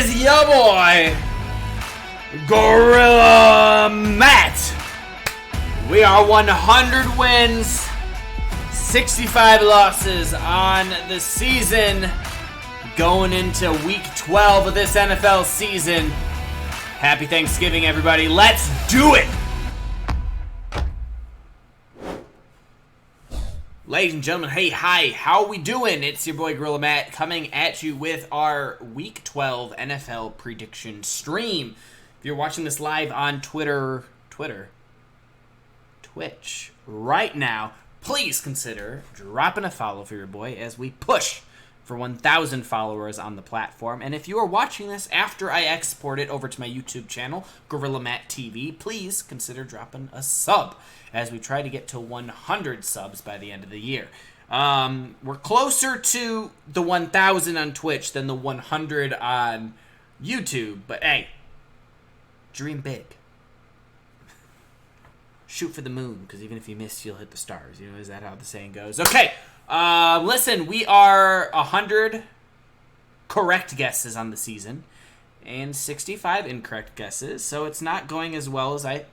is your boy, Gorilla Matt. We are 100 wins, 65 losses on the season, going into week 12 of this NFL season. Happy Thanksgiving, everybody. Let's do it! Ladies and gentlemen, hey, hi, how we doing? It's your boy Gorilla Matt coming at you with our Week 12 NFL prediction stream. If you're watching this live on Twitch right now, please consider dropping a follow for your boy as we push for 1,000 followers on the platform. And if you are watching this after I export it over to my YouTube channel, Gorilla Matt TV, please consider dropping a sub as we try to get to 100 subs by the end of the year. We're closer to the 1,000 on Twitch than the 100 on YouTube, but hey, dream big. Shoot for the moon, because even if you miss, you'll hit the stars. You know, is that how the saying goes? Okay, listen, we are 100 correct guesses on the season and 65 incorrect guesses, so it's not going as well as I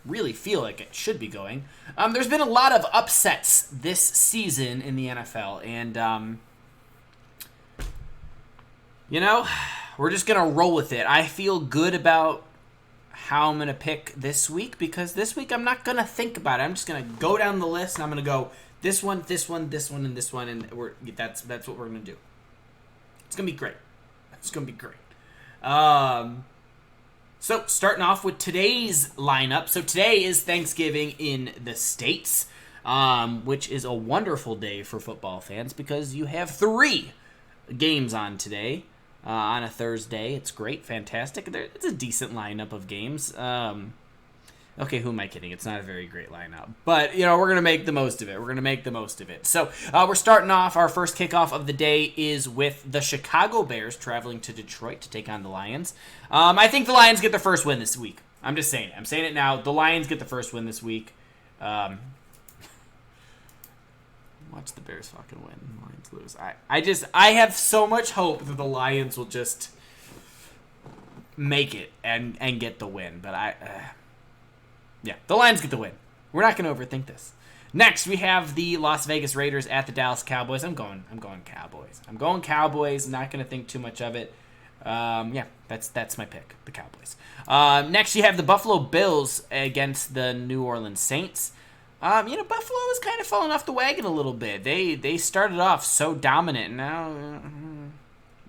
really feel like it should be going. There's been a lot of upsets this season in the NFL, and, you know, we're just going to roll with it. I feel good about how I'm going to pick this week, because this week I'm not going to think about it. I'm just going to go down the list, and I'm going to go this one, this one, this one, and this one, and that's what we're going to do. It's going to be great. It's going to be great. So, starting off with today's lineup. So, today is Thanksgiving in the States, which is a wonderful day for football fans because you have 3 games on today on a Thursday. It's great, fantastic. It's a decent lineup of games. Okay, who am I kidding? It's not a very great lineup. But, you know, we're going to make the most of it. So, we're starting off. Our first kickoff of the day is with the Chicago Bears traveling to Detroit to take on the Lions. I think the Lions get the first win this week. I'm just saying it. I'm saying it now. The Lions get the first win this week. Watch the Bears fucking win. The Lions lose. I have so much hope that the Lions will just make it and get the win. But yeah, the Lions get the win. We're not going to overthink this. Next, we have the Las Vegas Raiders at the Dallas Cowboys. I'm going Cowboys. I'm going Cowboys. Not going to think too much of it. Yeah, that's my pick, the Cowboys. Next, you have the Buffalo Bills against the New Orleans Saints. You know, Buffalo is kind of falling off the wagon a little bit. They started off so dominant. Now,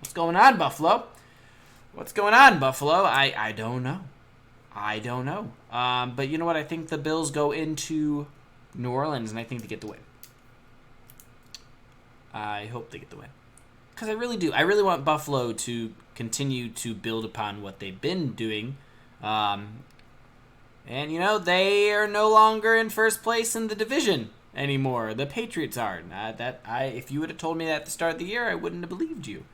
what's going on, Buffalo? I don't know. But you know what? I think the Bills go into New Orleans, and I think they get the win. I hope they get the win. Because I really do. I really want Buffalo to continue to build upon what they've been doing. And, you know, they are no longer in first place in the division anymore. The Patriots are. If you would have told me that at the start of the year, I wouldn't have believed you.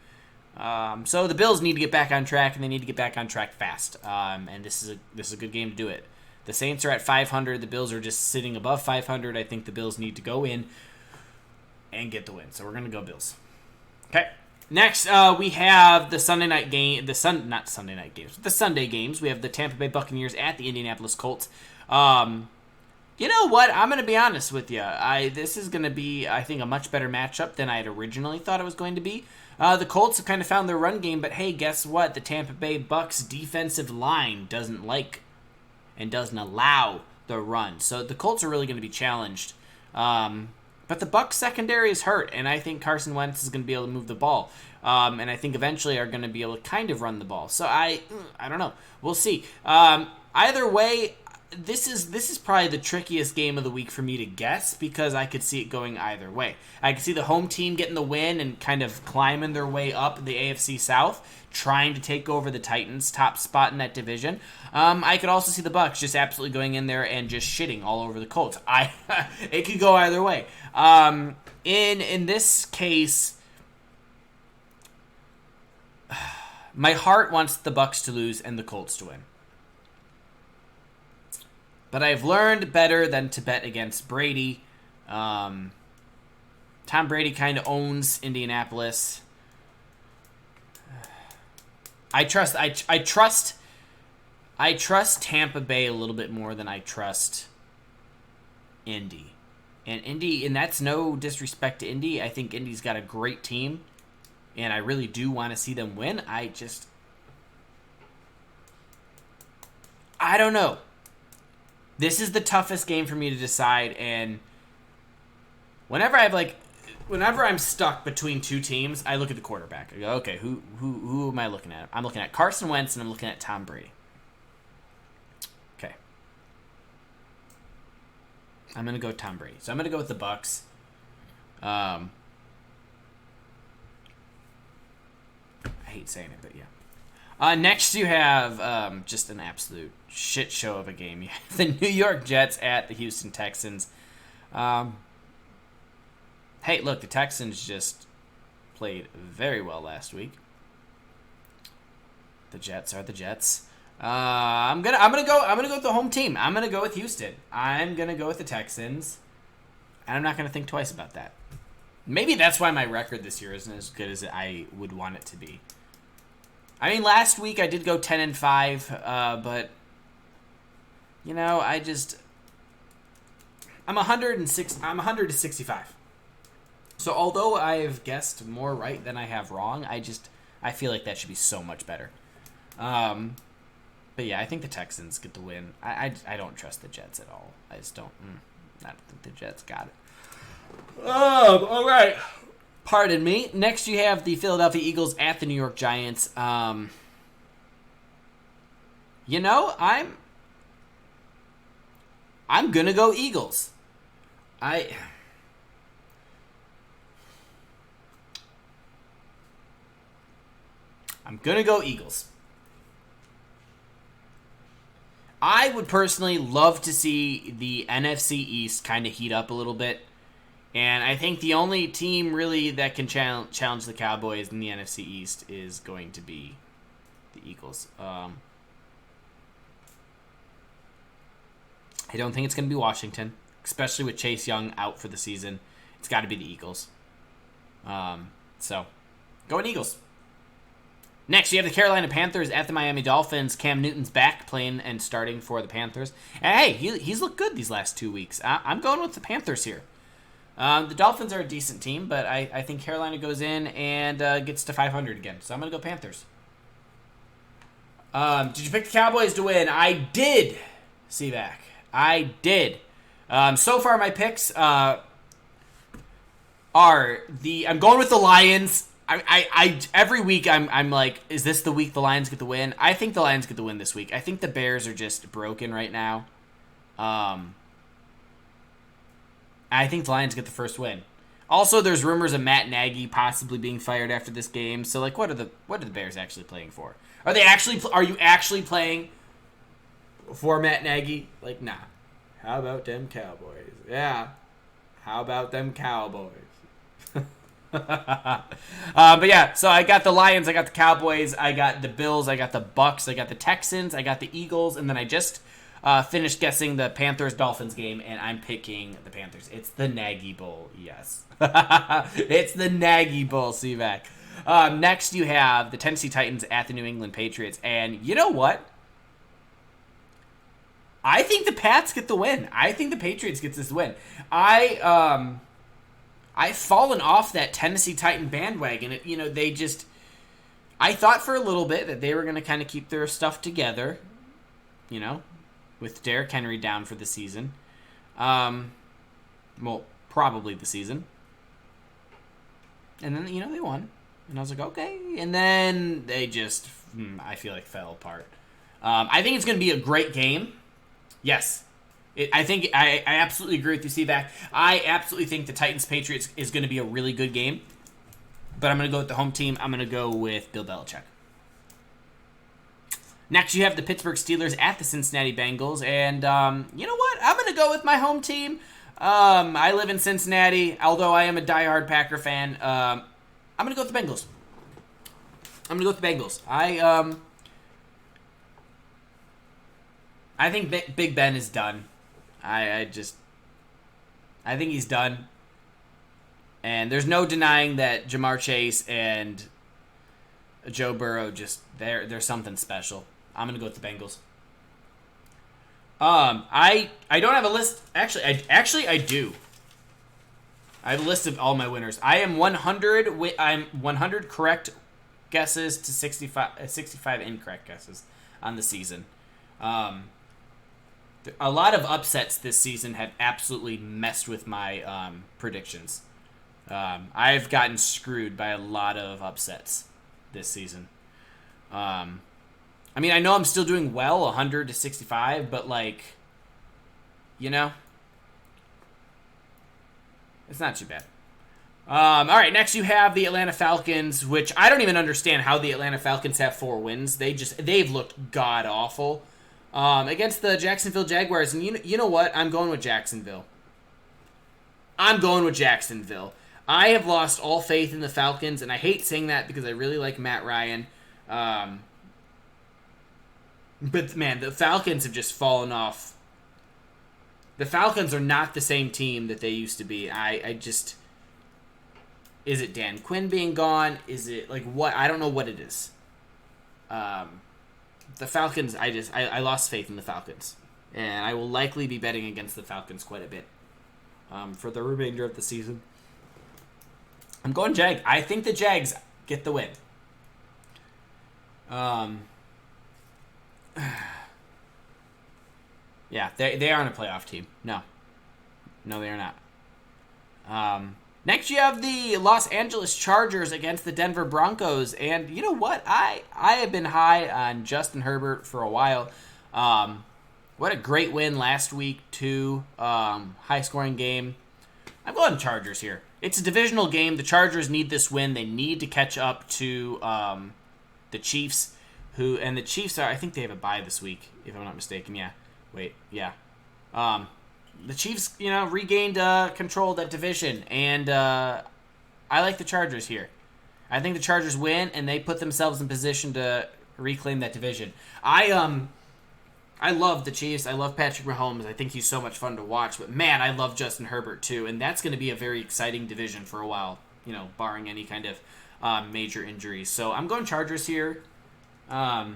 So the Bills need to get back on track, and they need to get back on track fast. And this is a good game to do it. The Saints are at 500. The Bills are just sitting above 500. I think the Bills need to go in and get the win. So we're going to go Bills. Okay. Next, we have the Sunday night game. The Sunday games. We have the Tampa Bay Buccaneers at the Indianapolis Colts. You know what? I'm going to be honest with you. This is going to be, I think, a much better matchup than I had originally thought it was going to be. The Colts have kind of found their run game, but hey, guess what? The Tampa Bay Bucks defensive line doesn't like and doesn't allow the run. So the Colts are really going to be challenged. But the Bucks secondary is hurt, and I think Carson Wentz is going to be able to move the ball. And I think eventually are going to be able to kind of run the ball. So I don't know. We'll see. Either way, this is probably the trickiest game of the week for me to guess because I could see it going either way. I could see the home team getting the win and kind of climbing their way up the AFC South, trying to take over the Titans' top spot in that division. I could also see the Bucs just absolutely going in there and just shitting all over the Colts. It could go either way. In this case, my heart wants the Bucs to lose and the Colts to win. But I've learned better than to bet against Brady. Tom Brady kind of owns Indianapolis. I trust Tampa Bay a little bit more than I trust Indy. And that's no disrespect to Indy. I think Indy's got a great team, and I really do want to see them win. I don't know. This is the toughest game for me to decide, and whenever I'm stuck between two teams, I look at the quarterback. I go, okay, who am I looking at? I'm looking at Carson Wentz and I'm looking at Tom Brady. Okay. I'm going to go Tom Brady. So I'm going to go with the Bucs. I hate saying it, but yeah. Next you have just an absolute shit show of a game. You have the New York Jets at the Houston Texans. Hey, look, the Texans just played very well last week. The Jets are the Jets. I'm gonna go with the home team. I'm gonna go with Houston. I'm gonna go with the Texans, and I'm not gonna think twice about that. Maybe that's why my record this year isn't as good as I would want it to be. I mean, last week I did go 10-5, but you know, I'm 106. I'm 165. So although I've guessed more right than I have wrong, I feel like that should be so much better. But yeah, I think the Texans get the win. I don't trust the Jets at all. I just don't. I don't think the Jets got it. All right. Pardon me. Next, you have the Philadelphia Eagles at the New York Giants. You know, I'm gonna go Eagles. I'm going to go Eagles. I would personally love to see the NFC East kind of heat up a little bit. And I think the only team really that can challenge the Cowboys in the NFC East is going to be the Eagles. I don't think it's going to be Washington, especially with Chase Young out for the season. It's got to be the Eagles. So, going Eagles. Next, you have the Carolina Panthers at the Miami Dolphins. Cam Newton's back playing and starting for the Panthers. And hey, he's looked good these last 2 weeks. I'm going with the Panthers here. The Dolphins are a decent team, but I think Carolina goes in and gets to 500 again. So I'm going to go Panthers. Did you pick the Cowboys to win? I did, C-Vac. I did. So far, my picks are I'm going with the Lions. I every week I'm like, is this the week the Lions get the win? I think the Lions get the win this week. I think the Bears are just broken right now. I think the Lions get the first win. Also, there's rumors of Matt Nagy possibly being fired after this game. So, like, what are the Bears actually playing for? Are you actually playing for Matt Nagy? Like, nah. How about them Cowboys? Yeah. How about them Cowboys? But yeah, so I got the Lions, I got the Cowboys, I got the Bills, I got the Bucks, I got the Texans, I got the Eagles, and then I just finished guessing the Panthers-Dolphins game, and I'm picking the Panthers. It's the Nagy Bowl, yes. It's the Nagy Bowl, C-Vac. Next, you have the Tennessee Titans at the New England Patriots, and you know what? I think the Pats get the win. I think the Patriots get this win. I've fallen off that Tennessee Titan bandwagon. I thought for a little bit that they were going to kind of keep their stuff together, with Derrick Henry down for the season. Well, probably the season. And then, they won. And I was like, okay. And then they just, I feel like, fell apart. I think it's going to be a great game. Yes. I absolutely agree with you, C-Vac. I absolutely think the Titans-Patriots is going to be a really good game. But I'm going to go with the home team. I'm going to go with Bill Belichick. Next, you have the Pittsburgh Steelers at the Cincinnati Bengals. And you know what? I'm going to go with my home team. I live in Cincinnati, although I am a diehard Packer fan. I'm going to go with the Bengals. I think Big Ben is done. I think he's done. And there's no denying that Jamar Chase and Joe Burrow just there's something special. I'm gonna go with the Bengals. I don't have a list. Actually I do. I have a list of all my winners. I am 100. I'm 100 correct guesses to 65 incorrect guesses on the season. A lot of upsets this season have absolutely messed with my predictions. I've gotten screwed by a lot of upsets this season. I mean, I know I'm still doing well, 100 to 65, but it's not too bad. All right, next you have the Atlanta Falcons, which I don't even understand how the Atlanta Falcons have 4 wins. They've looked god awful against the Jacksonville Jaguars, and you know what? I'm going with Jacksonville. I have lost all faith in the Falcons, and I hate saying that because I really like Matt Ryan. But man, the Falcons have just fallen off. The Falcons are not the same team that they used to be. Is it Dan Quinn being gone? Is it what? I don't know what it is. The Falcons, I lost faith in the Falcons. And I will likely be betting against the Falcons quite a bit for the remainder of the season. I'm going Jag. I think the Jags get the win. Yeah, they aren't a playoff team. No, they are not. Next, you have the Los Angeles Chargers against the Denver Broncos, and you know what? I have been high on Justin Herbert for a while. What a great win last week, too. High-scoring game. I'm going Chargers here. It's a divisional game. The Chargers need this win. They need to catch up to the Chiefs, and the Chiefs I think they have a bye this week, if I'm not mistaken. Yeah. The Chiefs, regained control of that division, and I like the Chargers here. I think the Chargers win, and they put themselves in position to reclaim that division. I love the Chiefs. I love Patrick Mahomes. I think he's so much fun to watch. But, man, I love Justin Herbert, too, and that's going to be a very exciting division for a while, barring any kind of major injuries. So I'm going Chargers here. I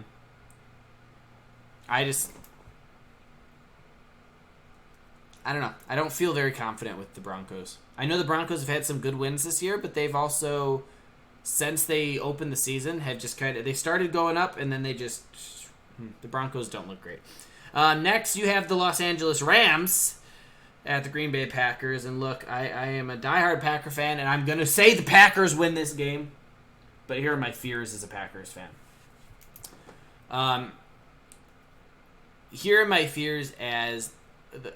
don't know. I don't feel very confident with the Broncos. I know the Broncos have had some good wins this year, but they've also, since they opened the season, have just they started going up, and then the Broncos don't look great. Next, you have the Los Angeles Rams at the Green Bay Packers, and look, I am a diehard Packer fan, and I'm going to say the Packers win this game, but here are my fears as a Packers fan. Here are my fears as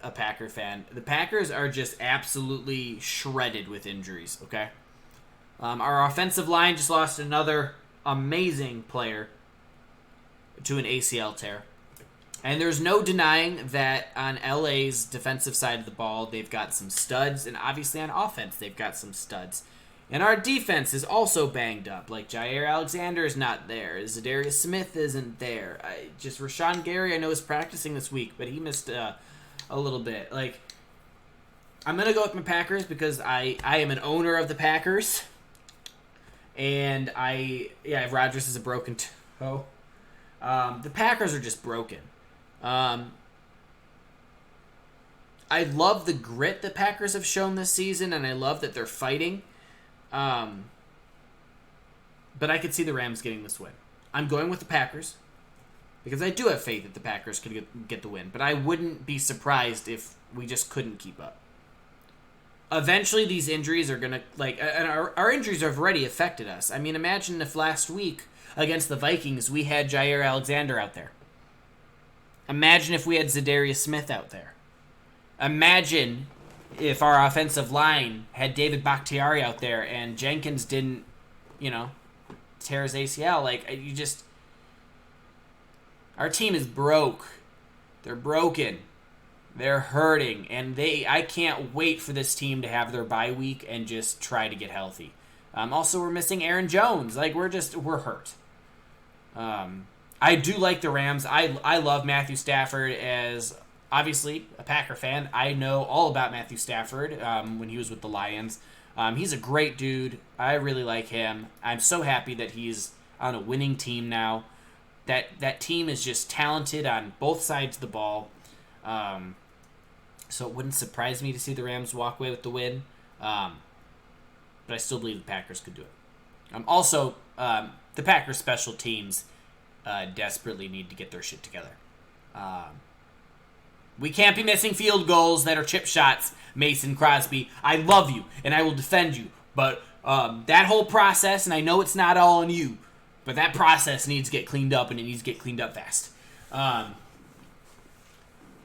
a Packer fan. The Packers are just absolutely shredded with injuries, okay? Our offensive line just lost another amazing player to an ACL tear. And there's no denying that on LA's defensive side of the ball, they've got some studs, and obviously on offense, they've got some studs. And our defense is also banged up. Jair Alexander is not there. Zadarius Smith isn't there. Rashawn Gary, I know, is practicing this week, but he missed a little bit. I'm going to go with my Packers because I am an owner of the Packers. And I have Rodgers as a broken toe. The Packers are just broken. I love the grit the Packers have shown this season, and I love that they're fighting. But I could see the Rams getting this win. I'm going with the Packers because I do have faith that the Packers could get the win, but I wouldn't be surprised if we just couldn't keep up. Eventually, these injuries are going to, and our injuries have already affected us. I mean, imagine if last week against the Vikings, we had Jair Alexander out there. Imagine if we had Zadarius Smith out there. Imagine if our offensive line had David Bakhtiari out there and Jenkins didn't, tear his ACL. Our team is broke. They're broken. They're hurting. And I can't wait for this team to have their bye week and just try to get healthy. Also, we're missing Aaron Jones. We're hurt. I do like the Rams. I love Matthew Stafford as, obviously, a Packer fan. I know all about Matthew Stafford when he was with the Lions. He's a great dude. I really like him. I'm so happy that he's on a winning team now. That team is just talented on both sides of the ball. So it wouldn't surprise me to see the Rams walk away with the win. But I still believe the Packers could do it. Also, the Packers special teams desperately need to get their shit together. We can't be missing field goals that are chip shots, Mason Crosby. I love you, and I will defend you. But that whole process, and I know it's not all on you, but that process needs to get cleaned up, and it needs to get cleaned up fast.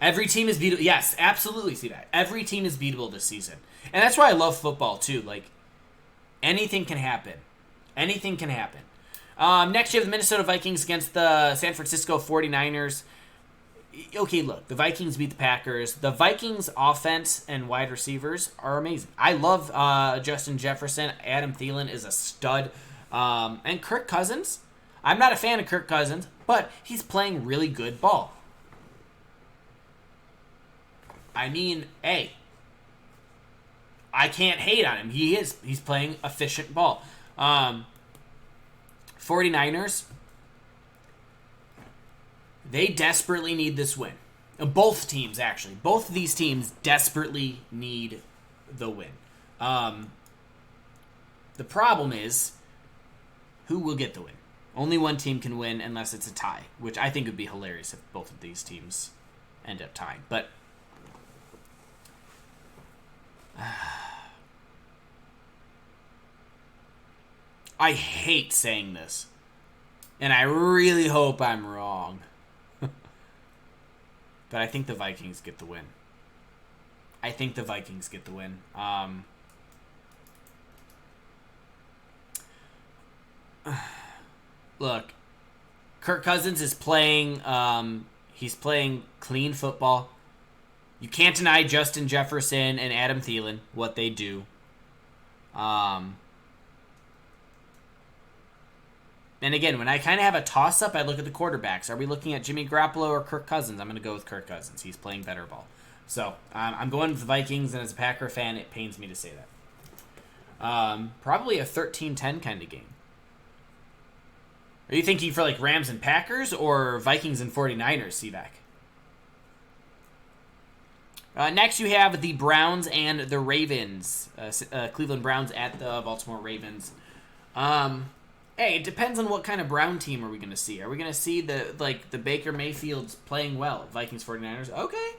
Every team is beatable. Yes, absolutely see that. Every team is beatable this season. And that's why I love football, too. Like, anything can happen. Anything can happen. Next, you have the Minnesota Vikings against the San Francisco 49ers. Okay, look, the Vikings beat the Packers. The Vikings' offense and wide receivers are amazing. I love Justin Jefferson. Adam Thielen is a stud. And Kirk Cousins. I'm not a fan of Kirk Cousins, but he's playing really good ball. I mean, hey, I can't hate on him. He's playing efficient ball. 49ers, they desperately need this win. Both teams, actually. Both of these teams desperately need the win. The problem is, who will get the win? Only one team can win unless it's a tie, which I think would be hilarious if both of these teams end up tying. But I hate saying this, and I really hope I'm wrong. But I think the Vikings get the win. Look, Kirk Cousins is playing. He's playing clean football. You can't deny Justin Jefferson and Adam Thielen what they do. And again, when I kind of have a toss-up, I look at the quarterbacks. Are we looking at Jimmy Garoppolo or Kirk Cousins? I'm going to go with Kirk Cousins. He's playing better ball. So I'm going with the Vikings, and as a Packer fan, it pains me to say that. Probably a 13-10 kind of game. Are you thinking for like Rams and Packers or Vikings and 49ers, C-Back? Next, you have the Browns and the Ravens. Cleveland Browns at the Baltimore Ravens. Hey, it depends on what kind of Brown team are we going to see. Are we going to see the Baker Mayfields playing well? Vikings 49ers? Okay.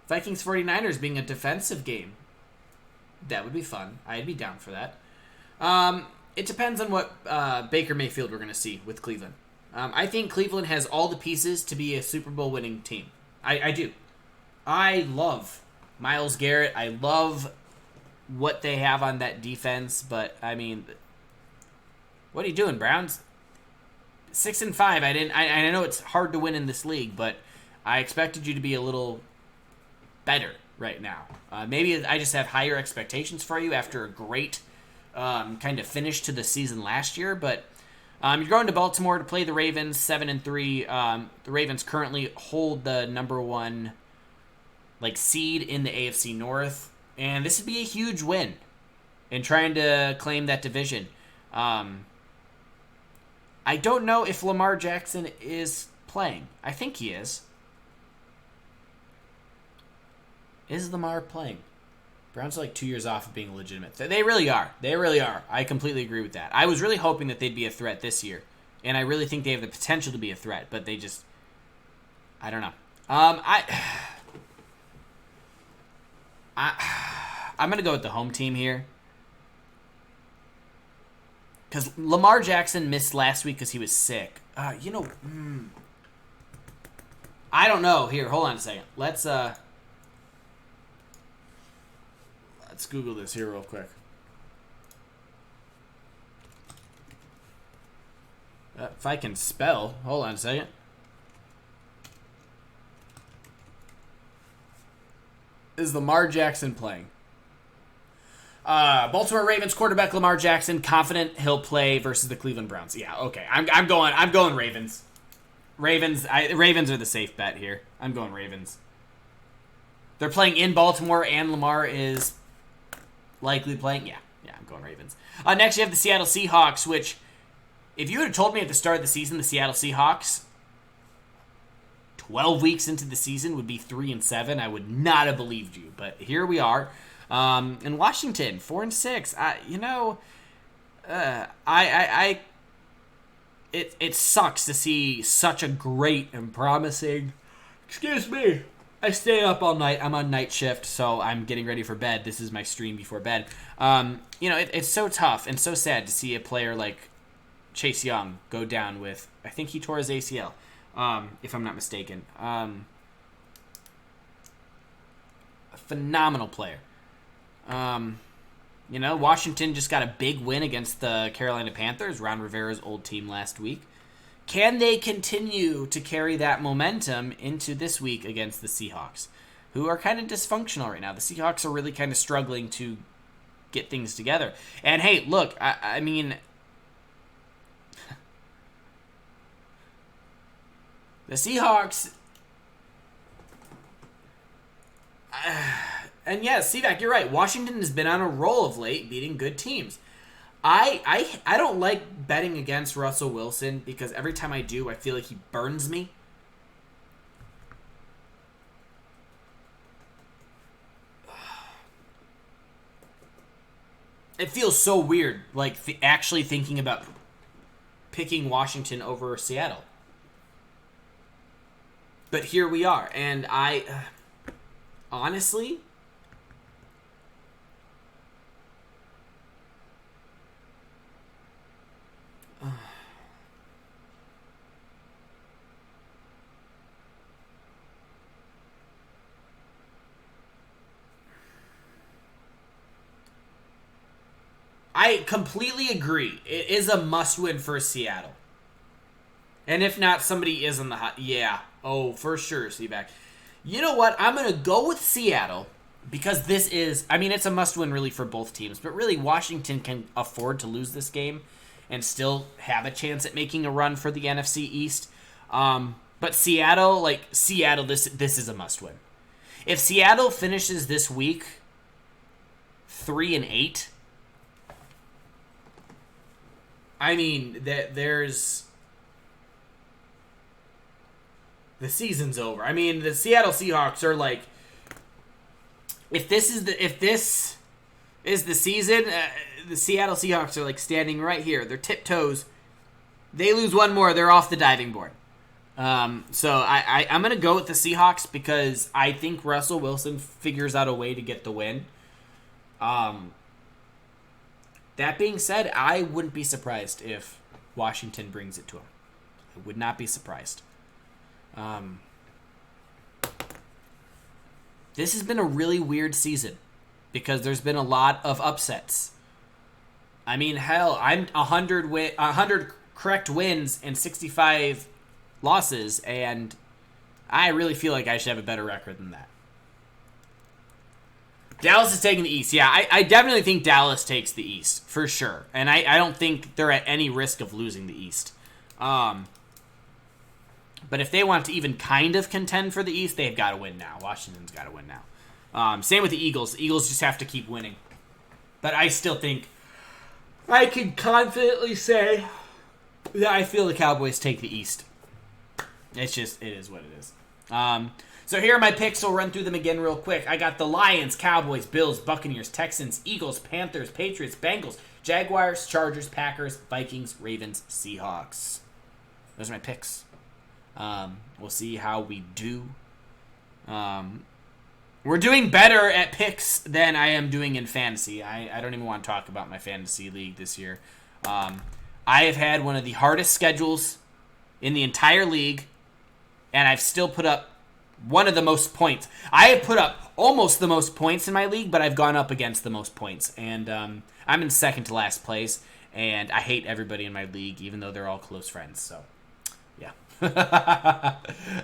Vikings 49ers being a defensive game. That would be fun. I'd be down for that. It depends on what Baker Mayfield we're going to see with Cleveland. I think Cleveland has all the pieces to be a Super Bowl winning team. I do. I love Myles Garrett. I love what they have on that defense, but I mean, what are you doing, Browns? 6-5. I know it's hard to win in this league, but I expected you to be a little better right now. Maybe I just have higher expectations for you after a great kind of finish to the season last year. But you're going to Baltimore to play the Ravens, 7-3. The Ravens currently hold the number one seed in the AFC North, and this would be a huge win in trying to claim that division. I don't know if Lamar Jackson is playing. I think he is. Is Lamar playing? Browns are 2 years off of being legitimate. They really are. They really are. I completely agree with that. I was really hoping that they'd be a threat this year, and I really think they have the potential to be a threat, but they just... I don't know. I'm going to go with the home team here. Because Lamar Jackson missed last week because he was sick. I don't know. Here, hold on a second. Let's Google this here real quick. If I can spell. Hold on a second. Is Lamar Jackson playing? Baltimore Ravens quarterback Lamar Jackson confident he'll play versus the Cleveland Browns. Yeah, okay. I'm going Ravens. Ravens are the safe bet here. I'm going Ravens. They're playing in Baltimore and Lamar is likely playing. Yeah, I'm going Ravens. Next you have the Seattle Seahawks, which If you had told me at the start of the season the Seattle Seahawks, 12 weeks into the season, would be 3-7, I would not have believed you. But here we are. And Washington, 4-6. It sucks to see such a great and promising. Excuse me. I stay up all night. I'm on night shift, so I'm getting ready for bed. This is my stream before bed. It's so tough and so sad to see a player like Chase Young go down with, I think he tore his ACL, if I'm not mistaken. A phenomenal player. Washington just got a big win against the Carolina Panthers, Ron Rivera's old team last week. Can they continue to carry that momentum into this week against the Seahawks, who are kind of dysfunctional right now? The Seahawks are really kind of struggling to get things together. And hey, look, I mean, the Seahawks, and yeah, C-Vac, you're right. Washington has been on a roll of late, beating good teams. I don't like betting against Russell Wilson because every time I do, I feel like he burns me. It feels so weird, like actually thinking about picking Washington over Seattle. But here we are, and I honestly, I completely agree. It is a must-win for Seattle. And if not, somebody is on the hot. Yeah. Oh, for sure, C-Back. You know what? I'm going to go with Seattle because this is, I mean, it's a must-win really for both teams. But really, Washington can afford to lose this game and still have a chance at making a run for the NFC East. But Seattle, this is a must-win. If Seattle finishes this week 3-8, I mean, there's the season's over. I mean, the Seattle Seahawks are like, if this is the season, the Seattle Seahawks are like standing right here. They're tiptoes. They lose one more, they're off the diving board. So I'm gonna go with the Seahawks because I think Russell Wilson figures out a way to get the win. That being said, I wouldn't be surprised if Washington brings it to him. I would not be surprised. This has been a really weird season because there's been a lot of upsets. I mean, hell, I'm 100 correct wins and 65 losses, and I really feel like I should have a better record than that. Dallas is taking the East. Yeah, I definitely think Dallas takes the East, for sure. And I don't think they're at any risk of losing the East. But if they want to even kind of contend for the East, they've got to win now. Washington's got to win now. Same with the Eagles. The Eagles just have to keep winning. But I still think I can confidently say that I feel the Cowboys take the East. It is what it is. So here are my picks. I'll run through them again real quick. I got the Lions, Cowboys, Bills, Buccaneers, Texans, Eagles, Panthers, Patriots, Bengals, Jaguars, Chargers, Packers, Vikings, Ravens, Seahawks. Those are my picks. We'll see how we do. We're doing better at picks than I am doing in fantasy. I don't even want to talk about my fantasy league this year. I have had one of the hardest schedules in the entire league, and I've still put up one of the most points. I have put up almost the most points in my league, but I've gone up against the most points. And I'm in second to last place, and I hate everybody in my league, even though they're all close friends. So, yeah. All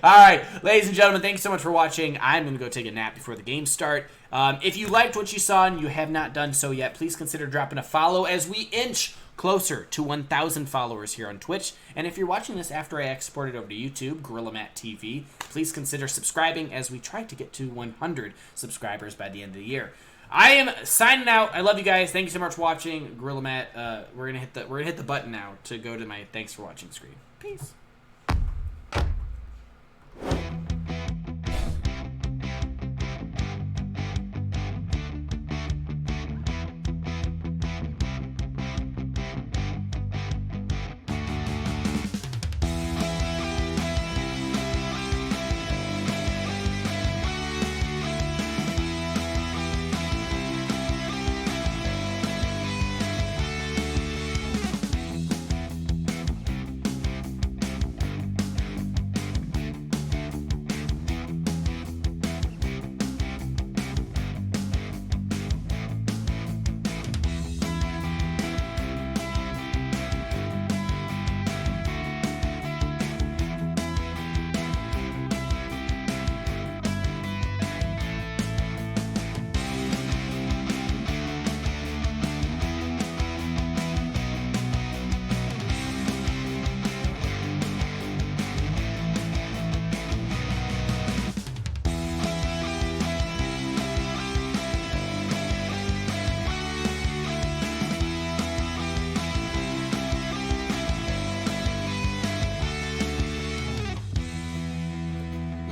right, ladies and gentlemen, thanks so much for watching. I'm going to go take a nap before the games start. If you liked what you saw and you have not done so yet, please consider dropping a follow as we inch closer to 1,000 followers here on Twitch. And if you're watching this after I export it over to YouTube, Gorilla Matt TV, please consider subscribing as we try to get to 100 subscribers by the end of the year. I am signing out. I love you guys. Thank you so much for watching. Gorilla Matt. We're gonna hit the button now to go to my thanks for watching screen. Peace.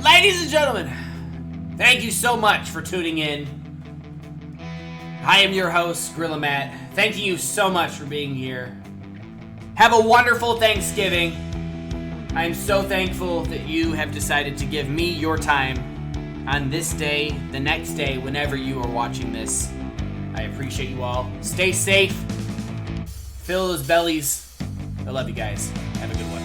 Ladies and gentlemen, thank you so much for tuning in. I am your host, Gorilla Matt. Thank you so much for being here. Have a wonderful Thanksgiving. I am so thankful that you have decided to give me your time on this day, the next day, whenever you are watching this. I appreciate you all. Stay safe. Fill those bellies. I love you guys. Have a good one.